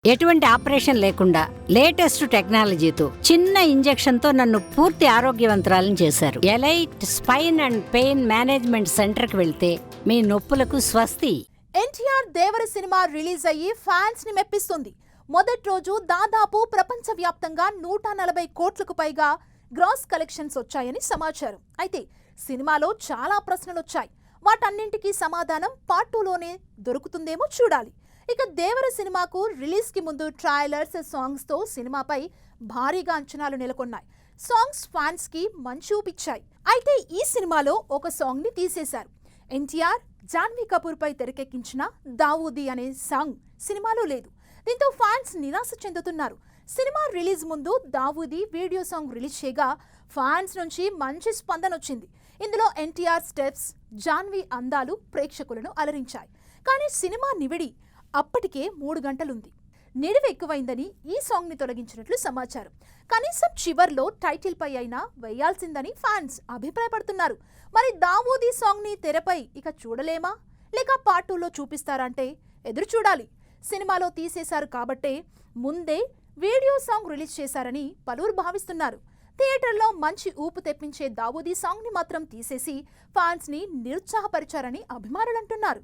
ఎటువంటి ఆపరేషన్ లేకుండా లేటెస్ట్ టెక్నాలజీతో చిన్న ఇంజెక్షన్ తో నన్ను పూర్తి ఆరోగ్యవంతురాలను చేశారు. Elite spine and pain management centre కి వెళ్తే మీ నొప్పులకు స్వస్తి. ఎన్టీఆర్ దేవర సినిమా రిలీజ్ అయ్యి ఫ్యాన్స్ ని మెప్పిస్తుంది. మొదటి రోజు దాదాపు ప్రపంచవ్యాప్తంగా 140 కోట్లకు పైగా గ్రాస్ కలెక్షన్స్ వచ్చాయని సమాచారం. అయితే సినిమాలో చాలా ప్రశ్నలు వచ్చాయి. వాటన్నింటికీ సమాధానం పార్ట్ 2లోనే దొరుకుతుందేమో చూడాలి. ఇక దేవర సినిమాకు రిలీజ్ కి ముందు ట్రైలర్స్, సాంగ్స్ తో సినిమాపై భారీగా అంచనాలు నెలకొన్నాయి. సాంగ్స్ ఫ్యాన్స్ కి మంచి ఊపిచ్చాయి. అయితే ఈ సినిమాలో ఒక సాంగ్ ని తీసేశారు. ఎన్టీఆర్, జాన్వీ కపూర్ పై తెరకెక్కించిన దావూదీ అనే సాంగ్ సినిమాలో లేదు. దీంతో ఫ్యాన్స్ నిరాశ చెందుతున్నారు. సినిమా రిలీజ్ ముందు దావూదీ వీడియో సాంగ్ రిలీజ్ చేయగా ఫ్యాన్స్ నుంచి మంచి స్పందన వచ్చింది. ఇందులో ఎన్టీఆర్ స్టెప్స్, జాన్వీ అందాలు ప్రేక్షకులను అలరించాయి. కానీ సినిమా నిడివి అప్పటికే 3 గంటలుంది. నిడివి ఎక్కువైందని ఈ సాంగ్ ని తొలగించినట్లు సమాచారం. కనీసం చివర్లో టైటిల్ పై అయినా వేయాల్సిందని ఫ్యాన్స్ అభిప్రాయపడుతున్నారు. మరి దావూదీ సాంగ్ ని తెరపై ఇక చూడలేమా, లేక పార్ట్ 2లో చూపిస్తారంటే ఎదురు చూడాలి. సినిమాలో తీసేశారు కాబట్టే ముందే వీడియో సాంగ్ రిలీజ్ చేశారని పలువురు భావిస్తున్నారు. థియేటర్లో మంచి ఊపు తెప్పించే దావూదీ సాంగ్ ని మాత్రం తీసేసి ఫ్యాన్స్ ని నిరుత్సాహపరిచారని అభిమానులంటున్నారు.